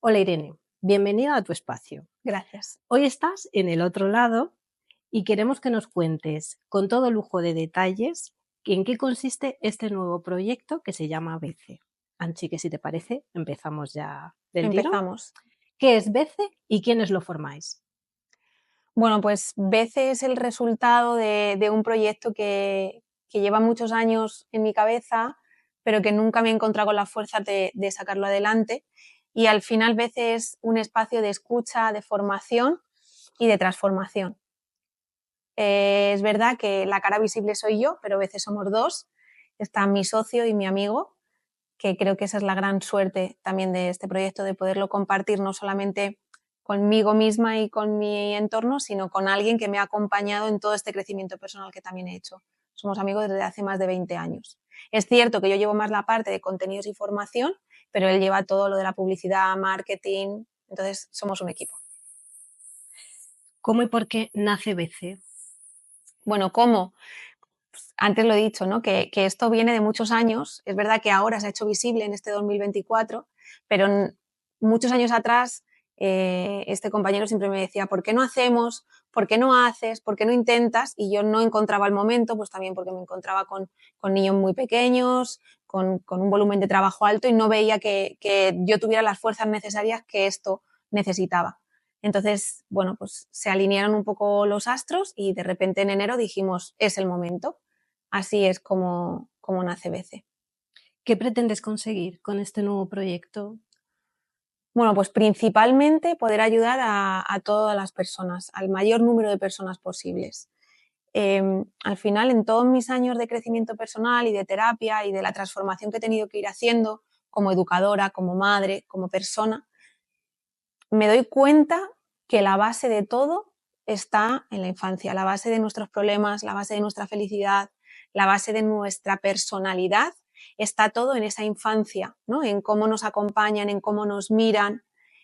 Hola Irene, bienvenida a tu espacio. Gracias. Hoy estás en el otro lado y queremos que nos cuentes con todo lujo de detalles en qué consiste este nuevo proyecto que se llama BECE. Así que si te parece, empezamos ya del tirón. Empezamos. ¿Qué es BECE y quiénes lo formáis? Bueno, pues BECE es el resultado de un proyecto que lleva muchos años en mi cabeza, pero que nunca me he encontrado con las fuerzas de sacarlo adelante. Y al final BECE es un espacio de escucha, de formación y de transformación. Es verdad que la cara visible soy yo, pero BECE somos dos. Está mi socio y mi amigo, que creo que esa es la gran suerte también de este proyecto, de poderlo compartir no solamente conmigo misma y con mi entorno, sino con alguien que me ha acompañado en todo este crecimiento personal que también he hecho. Somos amigos desde hace más de 20 años. Es cierto que yo llevo más la parte de contenidos y formación, pero él lleva todo lo de la publicidad, marketing, entonces somos un equipo. ¿Cómo y por qué nace BECE? Bueno, ¿cómo? Antes lo he dicho, ¿no? Que esto viene de muchos años. Es verdad que ahora se ha hecho visible en este 2024, pero muchos años atrás este compañero siempre me decía, ¿por qué no hacemos? ¿Por qué no haces? ¿Por qué no intentas? Y yo no encontraba el momento, pues también porque me encontraba con niños muy pequeños, con un volumen de trabajo alto y no veía que yo tuviera las fuerzas necesarias que esto necesitaba. Entonces, bueno, pues se alinearon un poco los astros y de repente en enero dijimos, es el momento. Así es como nace BECE. ¿Qué pretendes conseguir con este nuevo proyecto? Bueno, pues principalmente poder ayudar a todas las personas, al mayor número de personas posibles. Al final, en todos mis años de crecimiento personal y de terapia y de la transformación que he tenido que ir haciendo como educadora, como madre, como persona, me doy cuenta que la base de todo está en la infancia, la base de nuestros problemas, la base de nuestra felicidad, la base de nuestra personalidad, está todo en esa infancia, ¿no? En cómo nos acompañan, en cómo nos miran.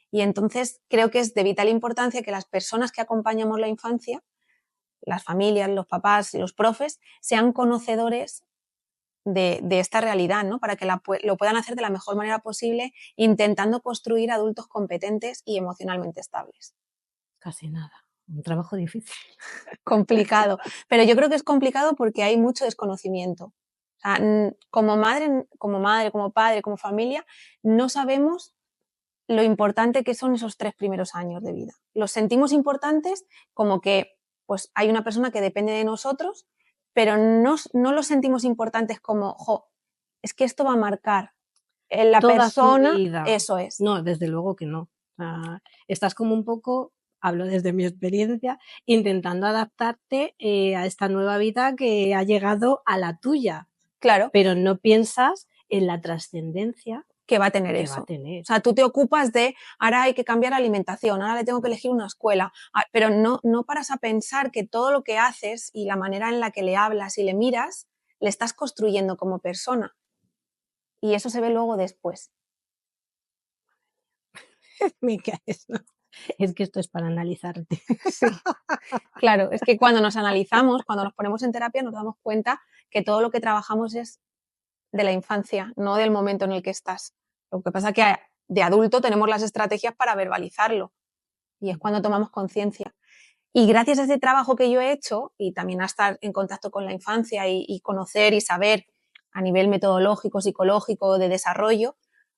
Y entonces creo que es de vital importancia que las personas que acompañamos la infancia, las familias, los papás y los profes, sean conocedores de esta realidad, ¿no? Para que lo puedan hacer de la mejor manera posible, intentando construir adultos competentes y emocionalmente estables. Casi nada, un trabajo difícil. Complicado, pero yo creo que es complicado porque hay mucho desconocimiento. O sea, como madre, como padre, como familia, no sabemos lo importante que son esos 3 primeros años de vida. Los sentimos importantes como que pues hay una persona que depende de nosotros, pero no los sentimos importantes como, es que esto va a marcar en la Toda tu persona, vida. eso es. No, desde luego que no. Estás como un poco, hablo desde mi experiencia, intentando adaptarte a esta nueva vida que ha llegado a la tuya, Claro, pero no piensas en la trascendencia que va a tener que va a eso. tener. O sea, tú te ocupas de, ahora hay que cambiar la alimentación, ahora le tengo que elegir una escuela, pero no paras a pensar que todo lo que haces y la manera en la que le hablas y le miras, le estás construyendo como persona. Y eso se ve luego después. Me caes, ¿no? Es que esto es para analizarte. Sí, claro, es que cuando nos analizamos, cuando nos ponemos en terapia, nos damos cuenta que todo lo que trabajamos es de la infancia, no del momento en el que estás. Lo que pasa es que de adulto tenemos las estrategias para verbalizarlo y es cuando tomamos conciencia. Y gracias a ese trabajo que yo he hecho y también a estar en contacto con la infancia y conocer y saber a nivel metodológico, psicológico, de desarrollo,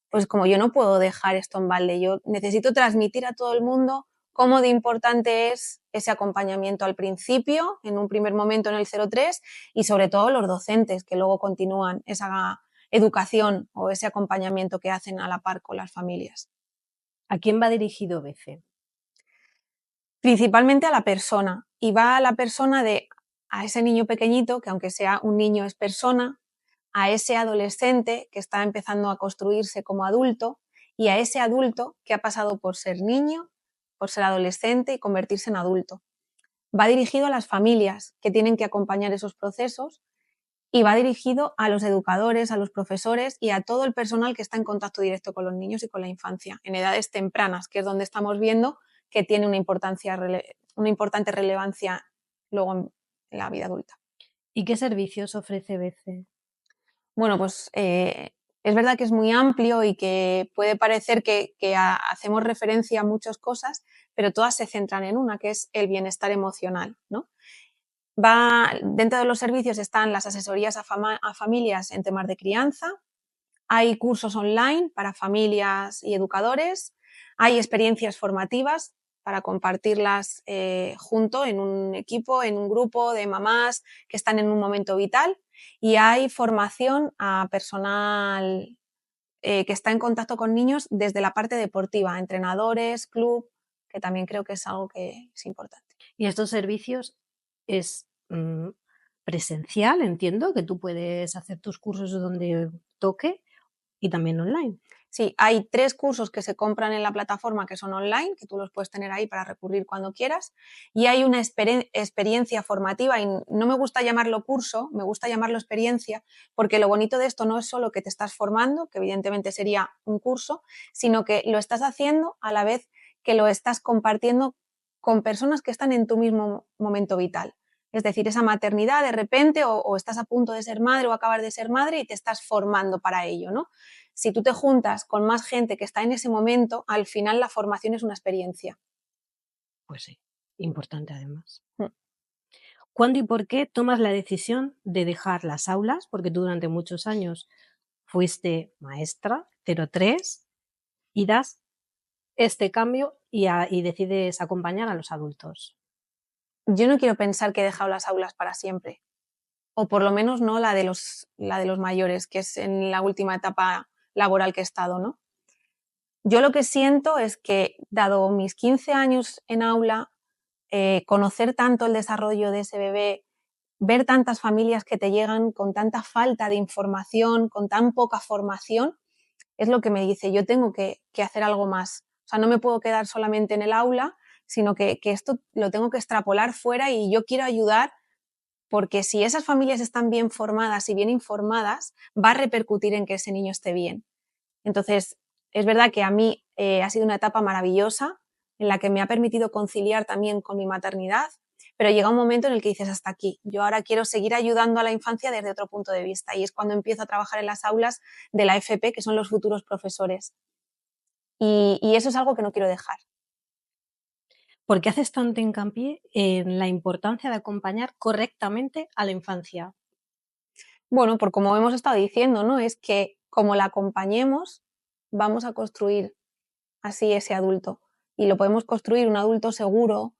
pues como yo no puedo dejar esto en balde, yo necesito transmitir a todo el mundo cómo de importante es ese acompañamiento al principio, en un primer momento en el 03 y sobre todo los docentes que luego continúan esa educación o ese acompañamiento que hacen a la par con las familias. ¿A quién va dirigido BC? Principalmente a la persona, y va a la persona a ese niño pequeñito, que aunque sea un niño es persona, a ese adolescente que está empezando a construirse como adulto y a ese adulto que ha pasado por ser niño, por ser adolescente y convertirse en adulto. Va dirigido a las familias que tienen que acompañar esos procesos y va dirigido a los educadores, a los profesores y a todo el personal que está en contacto directo con los niños y con la infancia, en edades tempranas, que es donde estamos viendo que tiene una importante relevancia luego en la vida adulta. ¿Y qué servicios ofrece BC? Bueno, pues Es verdad que es muy amplio y que puede parecer que hacemos referencia a muchas cosas, pero todas se centran en una, que es el bienestar emocional, ¿no? Dentro de los servicios están las asesorías a familias en temas de crianza, hay cursos online para familias y educadores, hay experiencias formativas para compartirlas junto en un equipo, en un grupo de mamás que están en un momento vital, y hay formación a personal que está en contacto con niños desde la parte deportiva, entrenadores, club, que también creo que es algo que es importante. Y estos servicios es presencial, entiendo, que tú puedes hacer tus cursos donde toque, y también online. Sí, hay 3 cursos que se compran en la plataforma que son online, que tú los puedes tener ahí para recurrir cuando quieras, y hay una experiencia formativa, y no me gusta llamarlo curso, me gusta llamarlo experiencia, porque lo bonito de esto no es solo que te estás formando, que evidentemente sería un curso, sino que lo estás haciendo a la vez que lo estás compartiendo con personas que están en tu mismo momento vital. Es decir, esa maternidad de repente, o estás a punto de ser madre o acabar de ser madre y te estás formando para ello, ¿no? Si tú te juntas con más gente que está en ese momento, al final la formación es una experiencia. Pues sí, importante además. Mm. ¿Cuándo y por qué tomas la decisión de dejar las aulas? Porque tú durante muchos años fuiste maestra 03 y das este cambio y decides acompañar a los adultos. Yo no quiero pensar que he dejado las aulas para siempre, o por lo menos no la de los mayores, que es en la última etapa laboral que he estado, ¿no? Yo lo que siento es que, dado mis 15 años en aula, conocer tanto el desarrollo de ese bebé, ver tantas familias que te llegan con tanta falta de información, con tan poca formación, es lo que me dice, yo tengo que hacer algo más. O sea, no me puedo quedar solamente en el aula, sino que esto lo tengo que extrapolar fuera, y yo quiero ayudar, porque si esas familias están bien formadas y bien informadas, va a repercutir en que ese niño esté bien. Entonces, es verdad que a mí ha sido una etapa maravillosa en la que me ha permitido conciliar también con mi maternidad, pero llega un momento en el que dices hasta aquí. Yo ahora quiero seguir ayudando a la infancia desde otro punto de vista, y es cuando empiezo a trabajar en las aulas de la FP, que son los futuros profesores. Y eso es algo que no quiero dejar. ¿Por qué haces tanto hincapié en la importancia de acompañar correctamente a la infancia? Bueno, por como hemos estado diciendo, ¿no? Es que como la acompañemos, vamos a construir así ese adulto. Y lo podemos construir un adulto seguro,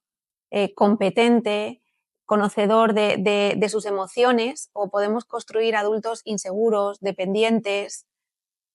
competente, conocedor de sus emociones, o podemos construir adultos inseguros, dependientes.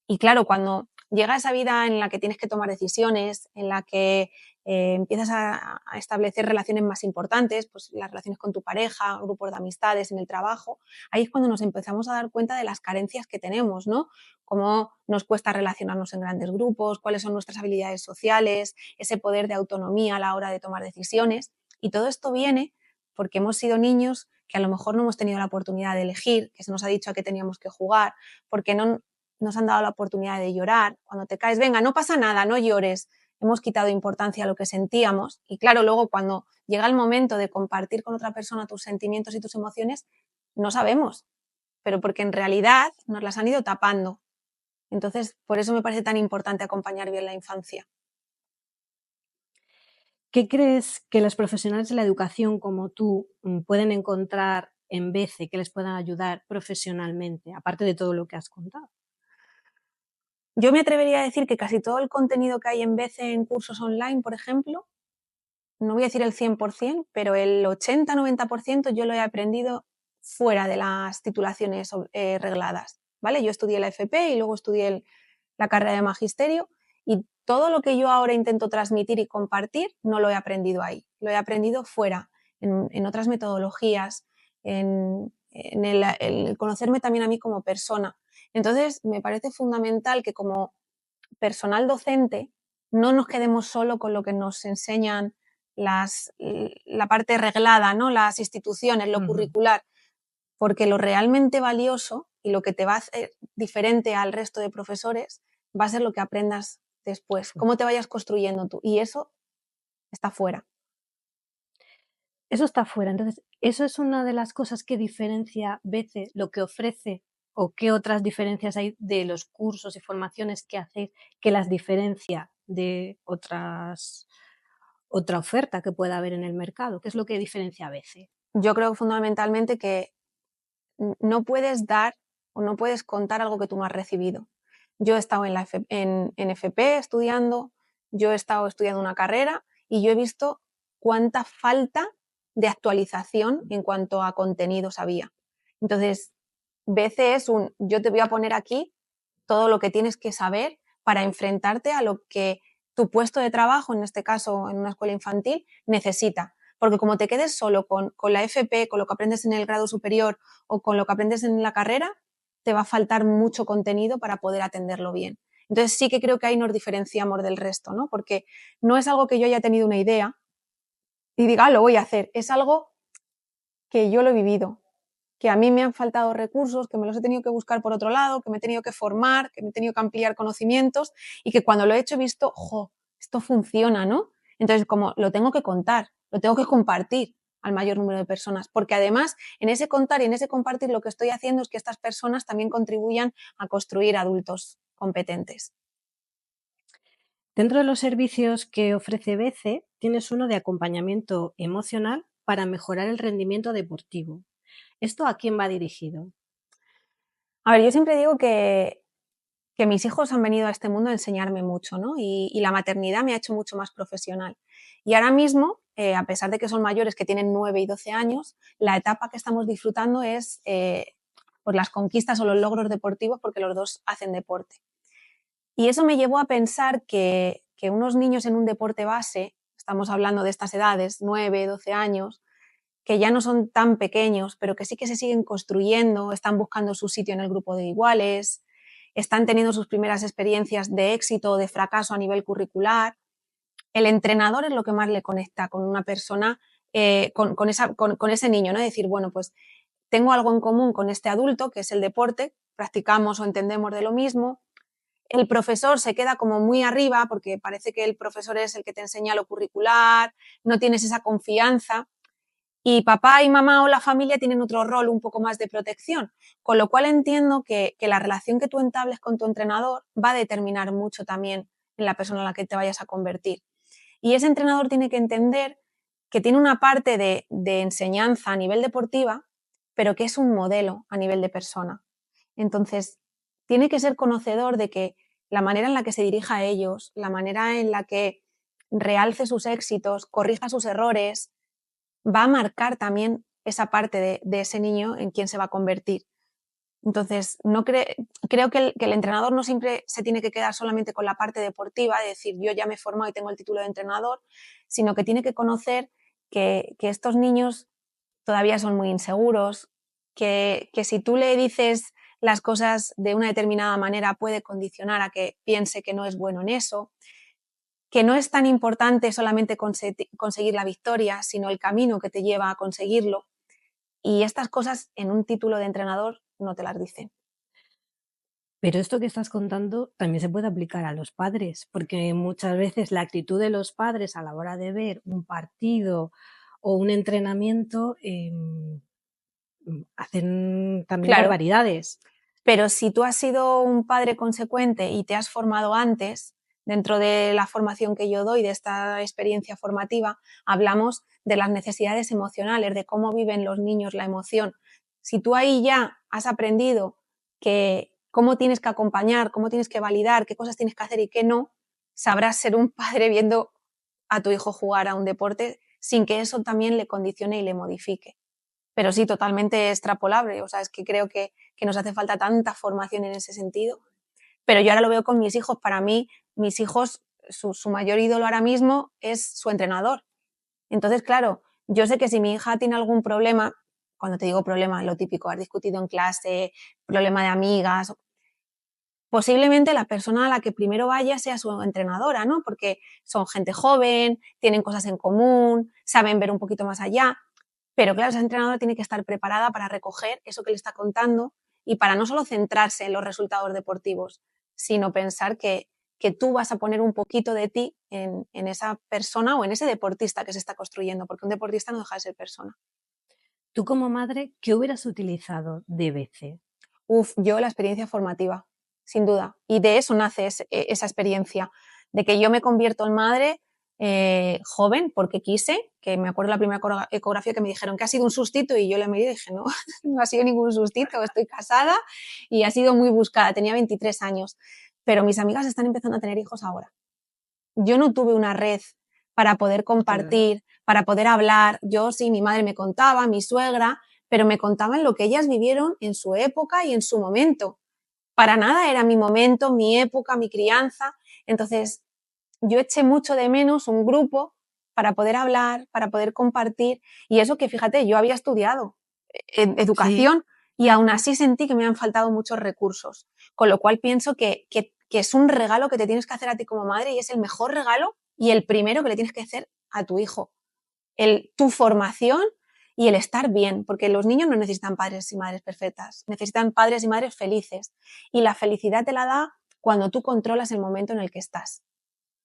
Y claro, cuando llega esa vida en la que tienes que tomar decisiones, en la que empiezas a establecer relaciones más importantes, pues las relaciones con tu pareja, grupos de amistades, en el trabajo, ahí es cuando nos empezamos a dar cuenta de las carencias que tenemos, ¿no? Cómo nos cuesta relacionarnos en grandes grupos, cuáles son nuestras habilidades sociales, ese poder de autonomía a la hora de tomar decisiones. Y todo esto viene porque hemos sido niños que a lo mejor no hemos tenido la oportunidad de elegir, que se nos ha dicho a qué teníamos que jugar, porque no nos han dado la oportunidad de llorar. Cuando te caes, venga, no pasa nada, no llores. Hemos quitado importancia a lo que sentíamos, y claro, luego cuando llega el momento de compartir con otra persona tus sentimientos y tus emociones, no sabemos, pero porque en realidad nos las han ido tapando. Entonces, por eso me parece tan importante acompañar bien la infancia. ¿Qué crees que los profesionales de la educación como tú pueden encontrar en BECE que les puedan ayudar profesionalmente, aparte de todo lo que has contado? Yo me atrevería a decir que casi todo el contenido que hay en BC en cursos online, por ejemplo, no voy a decir el 100%, pero el 80-90% yo lo he aprendido fuera de las titulaciones regladas, ¿vale? Yo estudié la FP y luego estudié la carrera de magisterio, y todo lo que yo ahora intento transmitir y compartir no lo he aprendido ahí, lo he aprendido fuera, en otras metodologías, en el conocerme también a mí como persona. Entonces, me parece fundamental que como personal docente no nos quedemos solo con lo que nos enseñan la parte reglada, ¿no? Las instituciones, lo Ujú. curricular, porque lo realmente valioso y lo que te va a hacer diferente al resto de profesores va a ser lo que aprendas después, cómo te vayas construyendo tú, y eso está fuera. Eso está fuera. Entonces, eso es una de las cosas que diferencia BECE, lo que ofrece ¿O qué otras diferencias hay de los cursos y formaciones que hacéis que las diferencia de otra oferta que pueda haber en el mercado? ¿Qué es lo que diferencia a veces? Yo creo fundamentalmente que no puedes dar o no puedes contar algo que tú no has recibido. Yo he estado en FP estudiando, yo he estado estudiando una carrera y yo he visto cuánta falta de actualización en cuanto a contenidos había. Entonces, BC es yo te voy a poner aquí todo lo que tienes que saber para enfrentarte a lo que tu puesto de trabajo, en este caso en una escuela infantil, necesita. Porque como te quedes solo con la FP, con lo que aprendes en el grado superior o con lo que aprendes en la carrera, te va a faltar mucho contenido para poder atenderlo bien. Entonces sí que creo que ahí nos diferenciamos del resto, ¿no? Porque no es algo que yo haya tenido una idea y diga, lo voy a hacer. Es algo que yo lo he vivido, que a mí me han faltado recursos, que me los he tenido que buscar por otro lado, que me he tenido que formar, que me he tenido que ampliar conocimientos y que cuando lo he hecho he visto, ¡jo! Esto funciona, ¿no? Entonces, como lo tengo que contar, lo tengo que compartir al mayor número de personas, porque además en ese contar y en ese compartir lo que estoy haciendo es que estas personas también contribuyan a construir adultos competentes. Dentro de los servicios que ofrece BC, tienes uno de acompañamiento emocional para mejorar el rendimiento deportivo. ¿Esto a quién va dirigido? A ver, yo siempre digo que mis hijos han venido a este mundo a enseñarme mucho, ¿no? Y la maternidad me ha hecho mucho más profesional. Y ahora mismo, a pesar de que son mayores, que tienen 9 y 12 años, la etapa que estamos disfrutando es pues las conquistas o los logros deportivos porque los dos hacen deporte. Y eso me llevó a pensar que unos niños en un deporte base, estamos hablando de estas edades, 9, 12 años, que ya no son tan pequeños, pero que sí que se siguen construyendo, están buscando su sitio en el grupo de iguales, están teniendo sus primeras experiencias de éxito o de fracaso a nivel curricular. El entrenador es lo que más le conecta con una persona, con ese niño, ¿no? Decir, bueno, pues tengo algo en común con este adulto, que es el deporte, practicamos o entendemos de lo mismo. El profesor se queda como muy arriba porque parece que el profesor es el que te enseña lo curricular, no tienes esa confianza. Y papá y mamá o la familia tienen otro rol un poco más de protección, con lo cual entiendo que la relación que tú entables con tu entrenador va a determinar mucho también en la persona en la que te vayas a convertir. Y ese entrenador tiene que entender que tiene una parte de enseñanza a nivel deportiva, pero que es un modelo a nivel de persona. Entonces, tiene que ser conocedor de que la manera en la que se dirija a ellos, la manera en la que realce sus éxitos, corrija sus errores, va a marcar también esa parte de ese niño en quien se va a convertir. Entonces, creo que el entrenador no siempre se tiene que quedar solamente con la parte deportiva, de decir, yo ya me he formado y tengo el título de entrenador, sino que tiene que conocer que estos niños todavía son muy inseguros, que si tú le dices las cosas de una determinada manera puede condicionar a que piense que no es bueno en eso, que no es tan importante solamente conseguir la victoria, sino el camino que te lleva a conseguirlo. Y estas cosas en un título de entrenador no te las dicen. Pero esto que estás contando también se puede aplicar a los padres, porque muchas veces la actitud de los padres a la hora de ver un partido o un entrenamiento hacen también Claro, barbaridades. pero si tú has sido un padre consecuente y te has formado antes, dentro de la formación que yo doy, de esta experiencia formativa, hablamos de las necesidades emocionales, de cómo viven los niños la emoción. Si tú ahí ya has aprendido que cómo tienes que acompañar, cómo tienes que validar, qué cosas tienes que hacer y qué no, sabrás ser un padre viendo a tu hijo jugar a un deporte sin que eso también le condicione y le modifique. Pero sí, totalmente extrapolable. O sea, es que creo que nos hace falta tanta formación en ese sentido. Pero yo ahora lo veo con mis hijos. Para mí, mis hijos, su mayor ídolo ahora mismo es su entrenador. Entonces, claro, yo sé que si mi hija tiene algún problema, cuando te digo problema, lo típico, has discutido en clase, problema de amigas, posiblemente la persona a la que primero vaya sea su entrenadora, ¿no? Porque son gente joven, tienen cosas en común, saben ver un poquito más allá. Pero claro, esa entrenadora tiene que estar preparada para recoger eso que le está contando y para no solo centrarse en los resultados deportivos, sino pensar que tú vas a poner un poquito de ti en esa persona o en ese deportista que se está construyendo, porque un deportista no deja de ser persona. Tú como madre, ¿qué hubieras utilizado de BC? Yo la experiencia formativa, sin duda. Y de eso nace esa experiencia, de que yo me convierto en madre joven porque quise, que me acuerdo la primera ecografía que me dijeron que ha sido un sustito y yo la miré y dije, no, no ha sido ningún sustito, estoy casada y ha sido muy buscada, tenía 23 años, pero mis amigas están empezando a tener hijos ahora. Yo no tuve una red para poder compartir, para poder hablar. Yo sí, mi madre me contaba, mi suegra, pero me contaban lo que ellas vivieron en su época y en su momento. Para nada era mi momento, mi época, mi crianza. Entonces, yo eché mucho de menos un grupo para poder hablar, para poder compartir. Y eso que, fíjate, yo había estudiado educación y aún así sentí que me han faltado muchos recursos. Con lo cual pienso que es un regalo que te tienes que hacer a ti como madre y es el mejor regalo y el primero que le tienes que hacer a tu hijo. Tu formación y el estar bien, porque los niños no necesitan padres y madres perfectas, necesitan padres y madres felices. Y la felicidad te la da cuando tú controlas el momento en el que estás.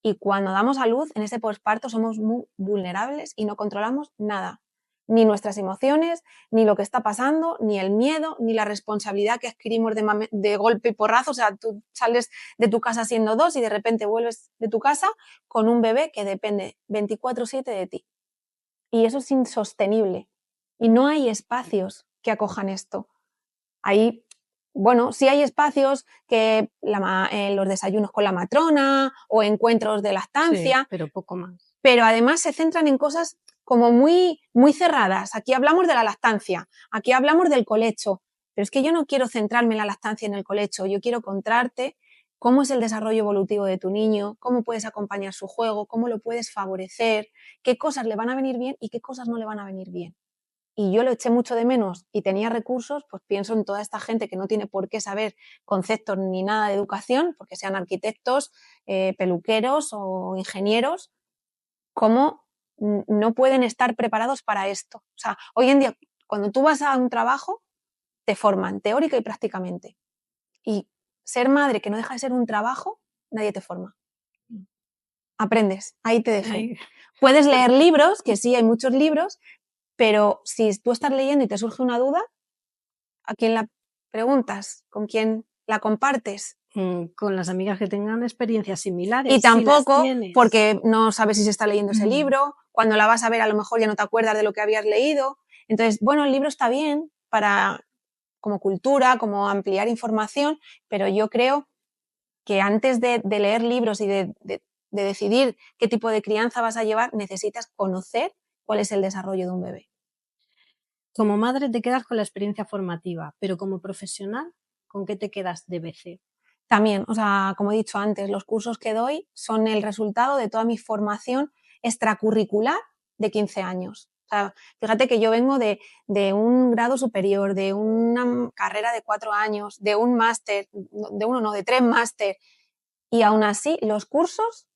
Y cuando damos a luz, en ese posparto somos muy vulnerables y no controlamos nada. Ni nuestras emociones, ni lo que está pasando, ni el miedo, ni la responsabilidad que adquirimos de golpe y porrazo. O sea, tú sales de tu casa siendo 2 y de repente vuelves de tu casa con un bebé que depende 24/7 de ti. Y eso es insostenible. Y no hay espacios que acojan esto. Hay, bueno, sí hay espacios que los desayunos con la matrona o encuentros de Sí, lactancia, pero poco más. pero además se centran en cosas como muy, muy cerradas. Aquí hablamos de la lactancia, aquí hablamos del colecho, pero es que yo no quiero centrarme en la lactancia y en el colecho, yo quiero contarte cómo es el desarrollo evolutivo de tu niño, cómo puedes acompañar su juego, cómo lo puedes favorecer, qué cosas le van a venir bien y qué cosas no le van a venir bien. Y yo lo eché mucho de menos y tenía recursos, pues pienso en toda esta gente que no tiene por qué saber conceptos ni nada de educación, porque sean arquitectos, peluqueros o ingenieros, cómo no pueden estar preparados para esto. O sea, hoy en día, cuando tú vas a un trabajo, te forman teórica y prácticamente. Y ser madre, que no deja de ser un trabajo, nadie te forma. Aprendes, ahí te dejé. Ay, Puedes leer libros, que sí, hay muchos libros, pero si tú estás leyendo y te surge una duda, ¿a quién la preguntas? ¿Con quién la compartes? con las amigas que tengan experiencias Y similares, si las tampoco tienes. porque no sabes si se está leyendo ese libro, cuando la vas a ver a lo mejor ya no te acuerdas de lo que habías leído. Entonces, bueno, el libro está bien para como cultura, como ampliar información, pero yo creo que antes de leer libros y de decidir qué tipo de crianza vas a llevar, necesitas conocer cuál es el desarrollo de un bebé. Como madre te quedas con la experiencia formativa, pero como profesional, ¿con qué te quedas de BC? También, o sea, como he dicho antes, los cursos que doy son el resultado de toda mi formación extracurricular de 15 años. O sea, fíjate que yo vengo de un grado superior, de una carrera de 4 años, de un máster, de uno no, de 3 máster, y aún así los cursos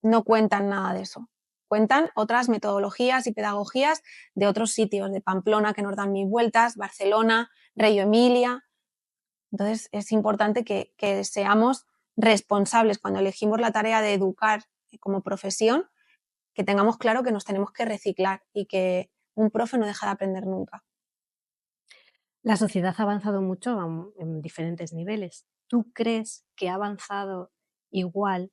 no cuentan nada de eso. Cuentan otras metodologías y pedagogías de otros sitios, de Pamplona, que nos dan mil vueltas, Barcelona, Reggio Emilia. Entonces, es importante que seamos responsables cuando elegimos la tarea de educar como profesión, que tengamos claro que nos tenemos que reciclar y que un profe no deja de aprender nunca. La sociedad ha avanzado mucho en diferentes niveles. ¿Tú crees que ha avanzado igual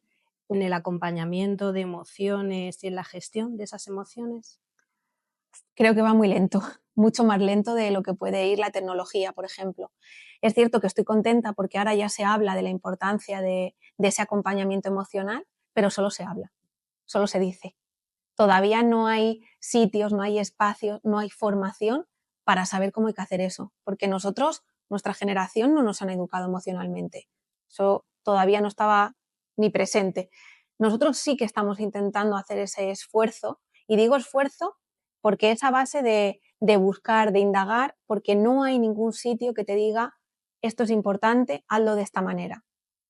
en el acompañamiento de emociones y en la gestión de esas emociones? Creo que va muy lento, mucho más lento de lo que puede ir la tecnología, por ejemplo. Es cierto que estoy contenta porque ahora ya se habla de la importancia de ese acompañamiento emocional, pero solo se habla, solo se dice. Todavía no hay sitios, no hay espacios, no hay formación para saber cómo hay que hacer eso, porque nosotros, nuestra generación, no nos han educado emocionalmente. Eso todavía no estaba ni presente. Nosotros sí que estamos intentando hacer ese esfuerzo, y digo esfuerzo porque es a base de buscar, de indagar, porque no hay ningún sitio que te diga esto es importante, hazlo de esta manera.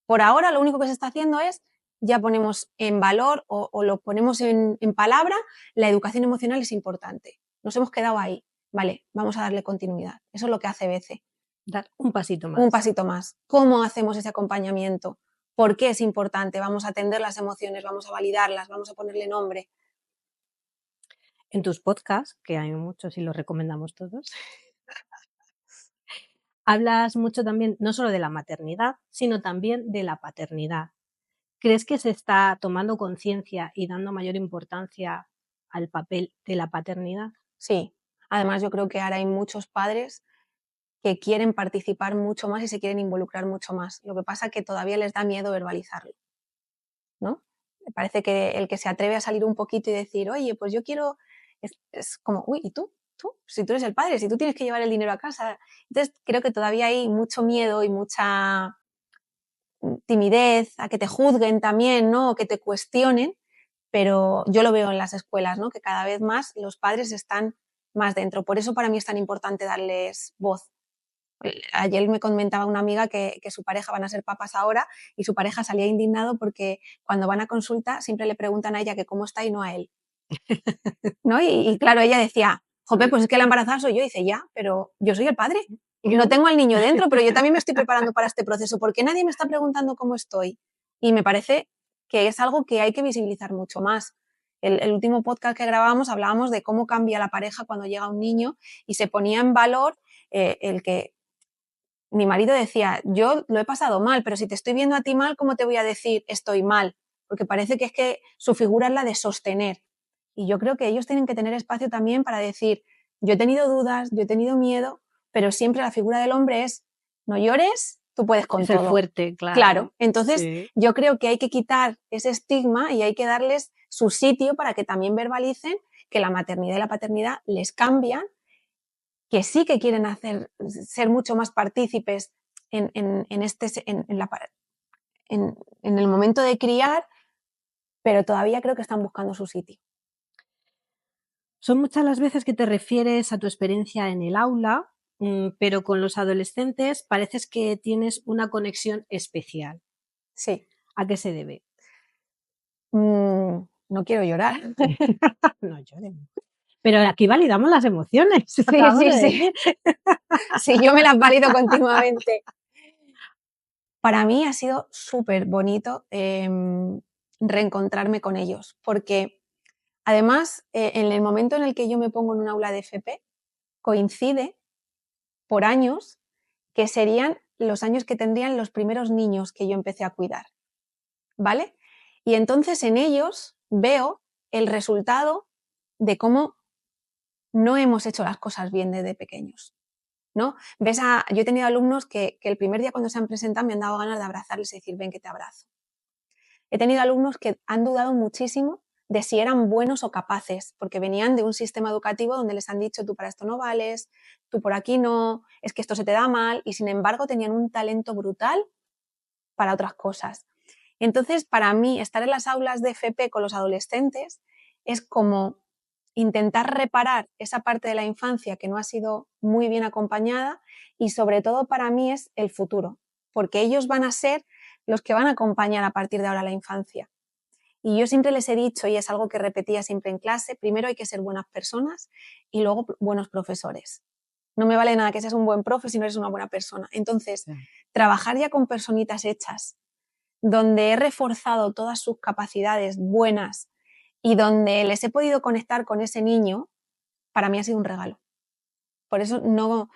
Por ahora lo único que se está haciendo es ya ponemos en valor o lo ponemos en palabra, la educación emocional es importante. Nos hemos quedado ahí. Vale, vamos a darle continuidad. Eso es lo que hace BC. Dar un pasito Un más. pasito más. ¿Cómo hacemos ese acompañamiento? ¿Por qué es importante? Vamos a atender las emociones, vamos a validarlas, vamos a ponerle nombre. En tus podcasts, que hay muchos y los recomendamos todos, Hablas mucho también, no solo de la maternidad, sino también de la paternidad. ¿Crees que se está tomando conciencia y dando mayor importancia al papel de la paternidad? Sí, además yo creo que ahora hay muchos padres que quieren participar mucho más y se quieren involucrar mucho más. Lo que pasa es que todavía les da miedo verbalizarlo, ¿no? Me parece que el que se atreve a salir un poquito y decir, oye, pues yo quiero, es como, uy, ¿y tú? ¿Tú? Si tú eres el padre, si tú tienes que llevar el dinero a casa. Entonces creo que todavía hay mucho miedo y mucha timidez a que te juzguen también, ¿no? O que te cuestionen, pero yo lo veo en las escuelas, ¿no? Que cada vez más los padres están más dentro. Por eso para mí es tan importante darles voz. Ayer me comentaba una amiga que su pareja van a ser papás ahora y su pareja salía indignado porque cuando van a consulta siempre le preguntan a ella que cómo está y no a él, ¿no? Y claro, ella decía, jope, pues es que la embarazada soy yo. Y dice, ya, pero yo soy el padre. No tengo al niño dentro, pero yo también me estoy preparando para este proceso. ¿Por qué nadie me está preguntando cómo estoy? Y me parece que es algo que hay que visibilizar mucho más. El último podcast que grabamos hablábamos de cómo cambia la pareja cuando llega un niño y se ponía en valor el que mi marido decía, yo lo he pasado mal, pero si te estoy viendo a ti mal, ¿cómo te voy a decir estoy mal? Porque parece que es que su figura es la de sostener. Y yo creo que ellos tienen que tener espacio también para decir, yo he tenido dudas, yo he tenido miedo, pero siempre la figura del hombre es, no llores, tú puedes con Es el todo. fuerte, claro. Claro, entonces Sí. yo creo que hay que quitar ese estigma y hay que darles su sitio para que también verbalicen que la maternidad y la paternidad les cambian, que sí que quieren ser mucho más partícipes en el momento de criar, pero todavía creo que están buscando su sitio. Son muchas las veces que te refieres a tu experiencia en el aula, pero con los adolescentes pareces que tienes una conexión especial. Sí. ¿A qué se debe? No quiero llorar. No llores. Pero aquí validamos las emociones. Sí, sí. Sí, yo me las valido continuamente. Para mí ha sido súper bonito reencontrarme con ellos, porque además en el momento en el que yo me pongo en un aula de FP, coincide por años que serían los años que tendrían los primeros niños que yo empecé a cuidar, ¿vale? Y entonces en ellos veo el resultado de cómo no hemos hecho las cosas bien desde pequeños, ¿no? Yo he tenido alumnos que el primer día cuando se han presentado me han dado ganas de abrazarles y decir, ven que te abrazo. He tenido alumnos que han dudado muchísimo de si eran buenos o capaces, porque venían de un sistema educativo donde les han dicho, tú para esto no vales, tú por aquí no, es que esto se te da mal, y sin embargo tenían un talento brutal para otras cosas. Entonces, para mí, estar en las aulas de FP con los adolescentes es como intentar reparar esa parte de la infancia que no ha sido muy bien acompañada y sobre todo para mí es el futuro, porque ellos van a ser los que van a acompañar a partir de ahora la infancia. Y yo siempre les he dicho, y es algo que repetía siempre en clase, primero hay que ser buenas personas y luego buenos profesores. No me vale nada que seas un buen profe si no eres una buena persona. Entonces, trabajar ya con personitas hechas, donde he reforzado todas sus capacidades buenas y donde les he podido conectar con ese niño, para mí ha sido un regalo. Por eso no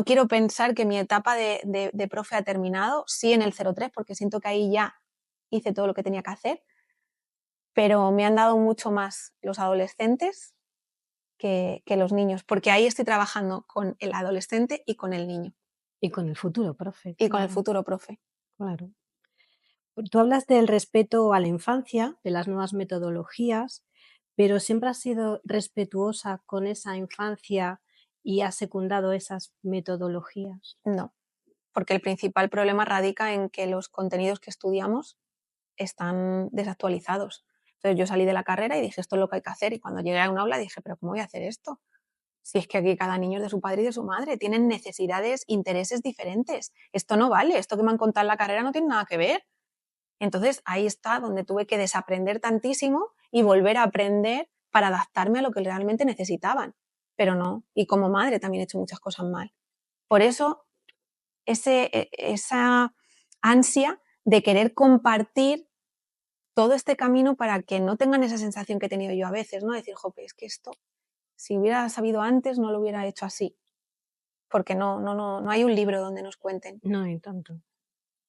quiero pensar que mi etapa de profe ha terminado, sí en el 03, porque siento que ahí ya hice todo lo que tenía que hacer, pero me han dado mucho más los adolescentes que los niños, porque ahí estoy trabajando con el adolescente y con el niño. Y con el futuro profe. Y con el futuro profe. Claro. Tú hablas del respeto a la infancia, de las nuevas metodologías, pero ¿siempre has sido respetuosa con esa infancia y has secundado esas metodologías? No, porque el principal problema radica en que los contenidos que estudiamos están desactualizados. Entonces yo salí de la carrera y dije, esto es lo que hay que hacer. Y cuando llegué a un aula dije, pero ¿cómo voy a hacer esto? Si es que aquí cada niño es de su padre y de su madre, tienen necesidades, intereses diferentes. Esto no vale, esto que me han contado en la carrera no tiene nada que ver. Entonces ahí está donde tuve que desaprender tantísimo y volver a aprender para adaptarme a lo que realmente necesitaban. Pero no, y como madre también he hecho muchas cosas mal. Por eso esa ansia de querer compartir todo este camino para que no tengan esa sensación que he tenido yo a veces, ¿no? Decir, jope, es que esto, si hubiera sabido antes, no lo hubiera hecho así. porque no hay un libro donde nos cuenten. No hay tanto.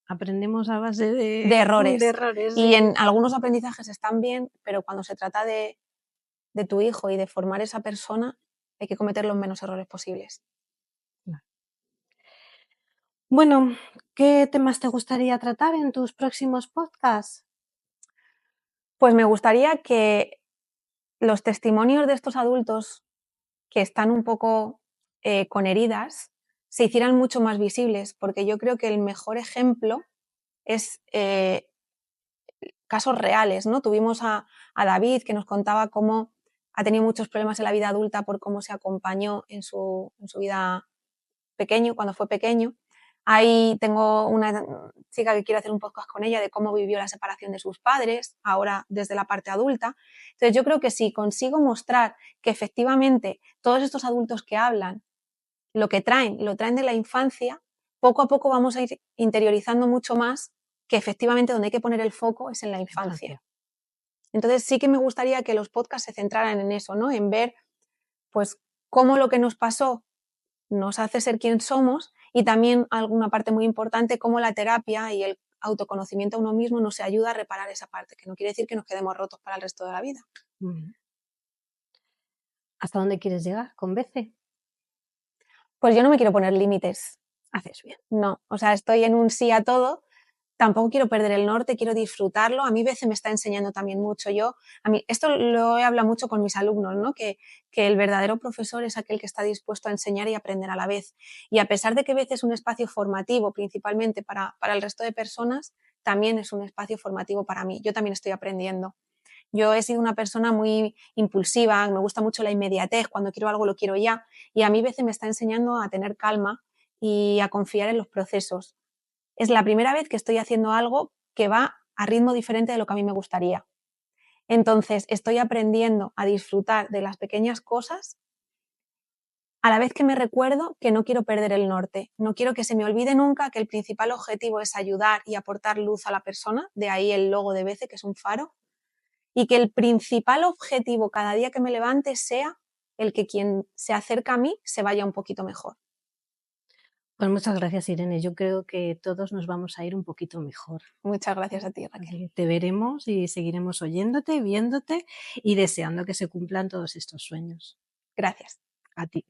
Aprendemos a base de errores. de errores, Y sí. en algunos aprendizajes están bien, pero cuando se trata de tu hijo y de formar esa persona, hay que cometer los menos errores posibles. Bueno, ¿qué temas te gustaría tratar en tus próximos podcasts? Pues me gustaría que los testimonios de estos adultos que están un poco con heridas se hicieran mucho más visibles, porque yo creo que el mejor ejemplo es casos reales, ¿no? Tuvimos a David, que nos contaba cómo ha tenido muchos problemas en la vida adulta por cómo se acompañó en su vida pequeño, cuando fue pequeño. Ahí tengo una chica que quiero hacer un podcast con ella de cómo vivió la separación de sus padres, ahora desde la parte adulta. Entonces yo creo que si consigo mostrar que efectivamente todos estos adultos que hablan, lo que traen, lo traen de la infancia, poco a poco vamos a ir interiorizando mucho más que efectivamente donde hay que poner el foco es en la infancia. Entonces sí que me gustaría que los podcasts se centraran en eso, ¿no? En ver pues cómo lo que nos pasó nos hace ser quien somos y también alguna parte muy importante, cómo la terapia y el autoconocimiento a uno mismo nos ayuda a reparar esa parte, que no quiere decir que nos quedemos rotos para el resto de la vida. ¿Hasta dónde quieres llegar con Bece? Pues yo no me quiero poner límites. Haces bien. No, o sea, estoy en un sí a todo. Tampoco quiero perder el norte, quiero disfrutarlo. A mí Bece me está enseñando también mucho. Esto lo he hablado mucho con mis alumnos, ¿no? Que el verdadero profesor es aquel que está dispuesto a enseñar y aprender a la vez. Y a pesar de que Bece es un espacio formativo principalmente para el resto de personas, también es un espacio formativo para mí. Yo también estoy aprendiendo. Yo he sido una persona muy impulsiva, me gusta mucho la inmediatez, cuando quiero algo lo quiero ya. Y a mí Bece me está enseñando a tener calma y a confiar en los procesos. Es la primera vez que estoy haciendo algo que va a ritmo diferente de lo que a mí me gustaría. Entonces, estoy aprendiendo a disfrutar de las pequeñas cosas a la vez que me recuerdo que no quiero perder el norte. No quiero que se me olvide nunca que el principal objetivo es ayudar y aportar luz a la persona, de ahí el logo de Bece, que es un faro, y que el principal objetivo cada día que me levante sea el que quien se acerca a mí se vaya un poquito mejor. Pues muchas gracias, Irene. Yo creo que todos nos vamos a ir un poquito mejor. Muchas gracias a ti, Raquel. Así que te veremos y seguiremos oyéndote, viéndote y deseando que se cumplan todos estos sueños. Gracias. A ti.